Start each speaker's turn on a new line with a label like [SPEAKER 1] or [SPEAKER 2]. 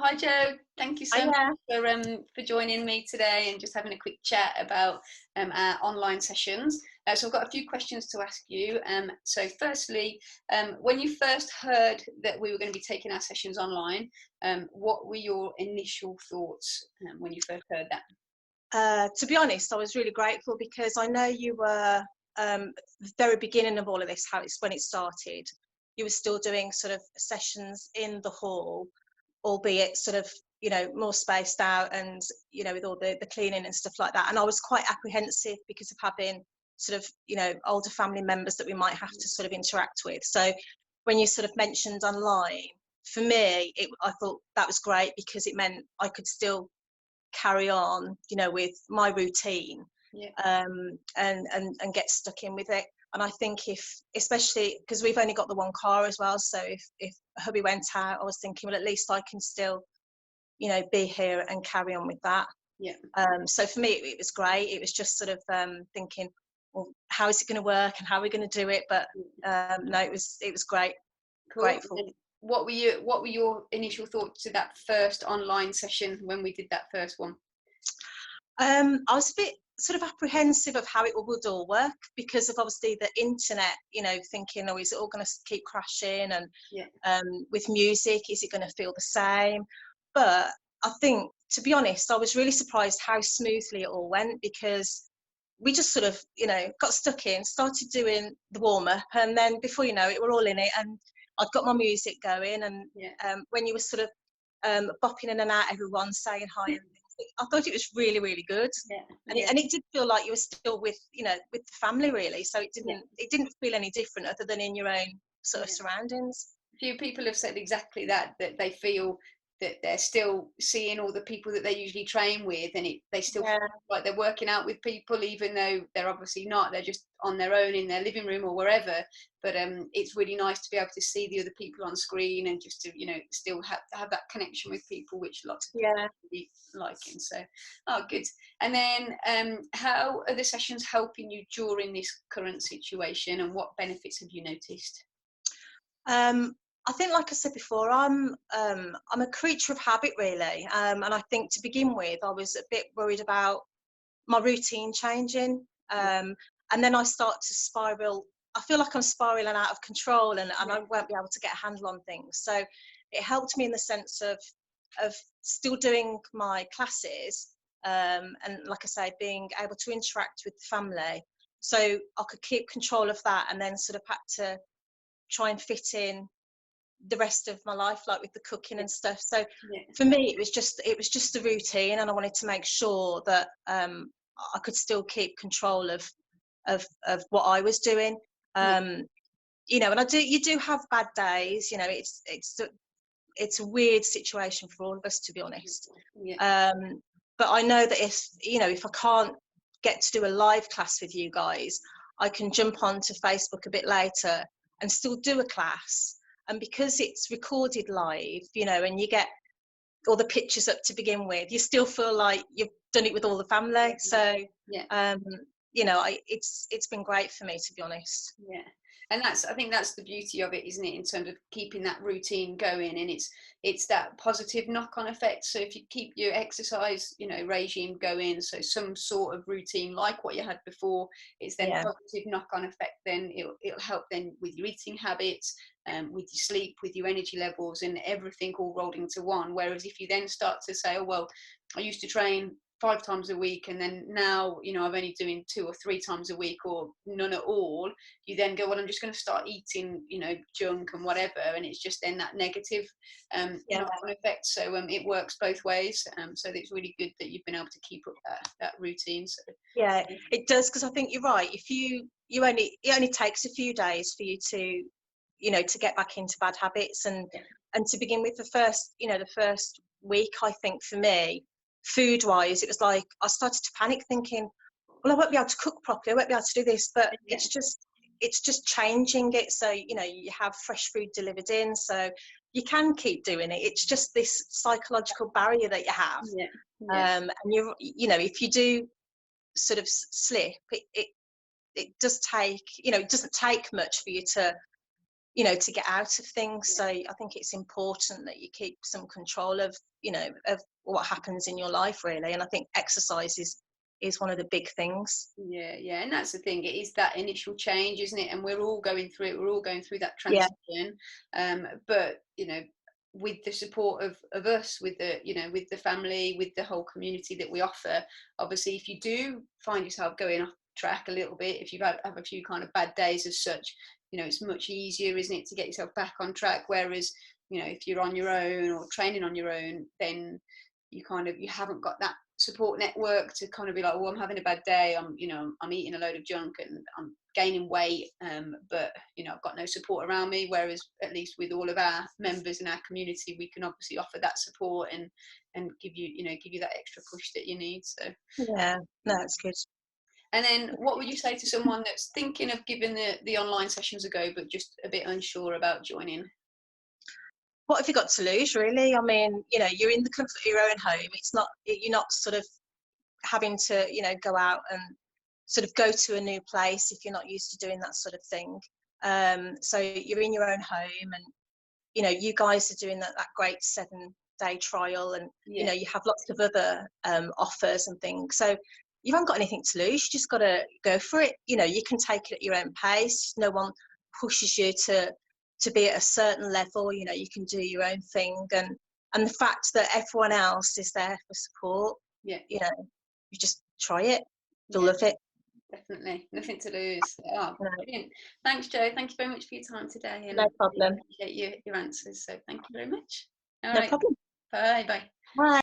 [SPEAKER 1] Hi Joe, thank you so much
[SPEAKER 2] Yeah.
[SPEAKER 1] for joining me today and just having a quick chat about our online sessions. So I've got a few questions to ask you. So firstly, when you first heard that we were going to be taking our sessions online, what were your initial thoughts when you first heard that?
[SPEAKER 2] To be honest, I was really grateful because I know you were the very beginning of all of this, when it started. You were still doing sort of sessions in the hall, albeit sort of, more spaced out and, with all the cleaning and stuff like that. And I was quite apprehensive because of having sort of, older family members that we might have to sort of interact with. So when you sort of mentioned online, for me, I thought that was great because it meant I could still carry on, with my routine,
[SPEAKER 1] Yeah.
[SPEAKER 2] And get stuck in with it. And I think especially because we've only got the one car as well, so if hubby went out, I was thinking, well, at least I can still, be here and carry on with that.
[SPEAKER 1] Yeah.
[SPEAKER 2] So for me, it was great. It was just sort of thinking, well, how is it going to work and how are we going to do it? But no, it was great.
[SPEAKER 1] Cool.
[SPEAKER 2] Grateful.
[SPEAKER 1] And what were your initial thoughts to that first online session when we did that first one?
[SPEAKER 2] I was a bit sort of apprehensive of how it would all work because of obviously the internet, thinking, oh, is it all going to keep crashing? And with music, is it going to feel the same? But I think, to be honest, I was really surprised how smoothly it all went because we just sort of, got stuck in, started doing the warm-up, and then before you know it, we're all in it. And I'd got my music going, and when you were sort of bopping in and out, everyone saying hi, and I thought it was really, really good. And it did feel like you were still with the family, really. So it didn't feel any different other than in your own sort of surroundings.
[SPEAKER 1] A few people have said exactly that they feel that they're still seeing all the people that they usually train with, and they still feel like they're working out with people, even though they're obviously not. They're just on their own in their living room or wherever. But it's really nice to be able to see the other people on screen and just to still have that connection with people, which lots of people really liking. So, good. And then, how are the sessions helping you during this current situation, and what benefits have you noticed?
[SPEAKER 2] I think, like I said before, I'm a creature of habit, really, and I think to begin with, I was a bit worried about my routine changing, and then I start to spiral. I feel like I'm spiraling out of control, and I won't be able to get a handle on things. So it helped me in the sense of still doing my classes, and like I say, being able to interact with the family, so I could keep control of that, and then sort of had to try and fit in the rest of my life, like with the cooking and stuff. So for me, it was just the routine, and I wanted to make sure that I could still keep control of what I was doing. And you do have bad days. It's a weird situation for all of us, to be honest. But I know that if I can't get to do a live class with you guys, I can jump onto Facebook a bit later and still do a class. And because it's recorded live, and you get all the pictures up to begin with, you still feel like you've done it with all the family. So, it's been great for me, to be honest.
[SPEAKER 1] Yeah. And I think that's the beauty of it, isn't it, in terms of keeping that routine going, and it's that positive knock-on effect. So if you keep your exercise, regime going, so some sort of routine like what you had before, it's then positive knock-on effect. Then it'll help then with your eating habits, with your sleep, with your energy levels, and everything all rolled into one. Whereas if you then start to say, oh well, I used to train 5 times a week, and then now I'm only doing 2 or 3 times a week, or none at all, you then go, well, I'm just going to start eating junk and whatever, and it's just then that negative knock-on effect. So it works both ways, so it's really good that you've been able to keep up that routine. So
[SPEAKER 2] it does, because I think you're right. If it only takes a few days for you to to get back into bad habits, and to begin with, the first week, I think for me, food wise, it was like I started to panic, thinking, well, I won't be able to cook properly, I won't be able to do this. But it's just changing it, so you have fresh food delivered in, so you can keep doing it. It's just this psychological barrier that you have. And if you do sort of slip, it does take, it doesn't take much for you to to get out of things. So I think it's important that you keep some control of, of what happens in your life, really. And I think exercise is one of the big things.
[SPEAKER 1] Yeah, and that's the thing. It is that initial change, isn't it? And we're all going through it. We're all going through that
[SPEAKER 2] Yeah,
[SPEAKER 1] transition. But with the support of us, with with the family, with the whole community that we offer. Obviously, if you do find yourself going off track a little bit, if you've have a few kind of bad days as such, it's much easier, isn't it, to get yourself back on track. Whereas, if you're on your own or training on your own, then you haven't got that support network to kind of be like, oh, I'm having a bad day, I'm eating a load of junk and I'm gaining weight, but I've got no support around me. Whereas at least with all of our members in our community, we can obviously offer that support and give you that extra push that you need. So
[SPEAKER 2] yeah, no, it's good.
[SPEAKER 1] and then what would you say to someone that's thinking of giving the online sessions a go but just a bit unsure about joining?
[SPEAKER 2] What have you got to lose, really? I mean, you're in the comfort of your own home. You're not sort of having to, go out and sort of go to a new place if you're not used to doing that sort of thing. So you're in your own home, and you guys are doing that great 7-day trial, and you have lots of other offers and things. So you haven't got anything to lose. You just got to go for it. You can take it at your own pace. No one pushes you to be at a certain level. You can do your own thing, and the fact that everyone else is there for support. You just try it. You'll love it.
[SPEAKER 1] Definitely, nothing to lose. Oh, brilliant. Thanks, Jo. Thank you very much for your time today. And
[SPEAKER 2] no problem.
[SPEAKER 1] I appreciate your answers. So thank you very much. All
[SPEAKER 2] no
[SPEAKER 1] right.
[SPEAKER 2] problem.
[SPEAKER 1] Bye.
[SPEAKER 2] Bye.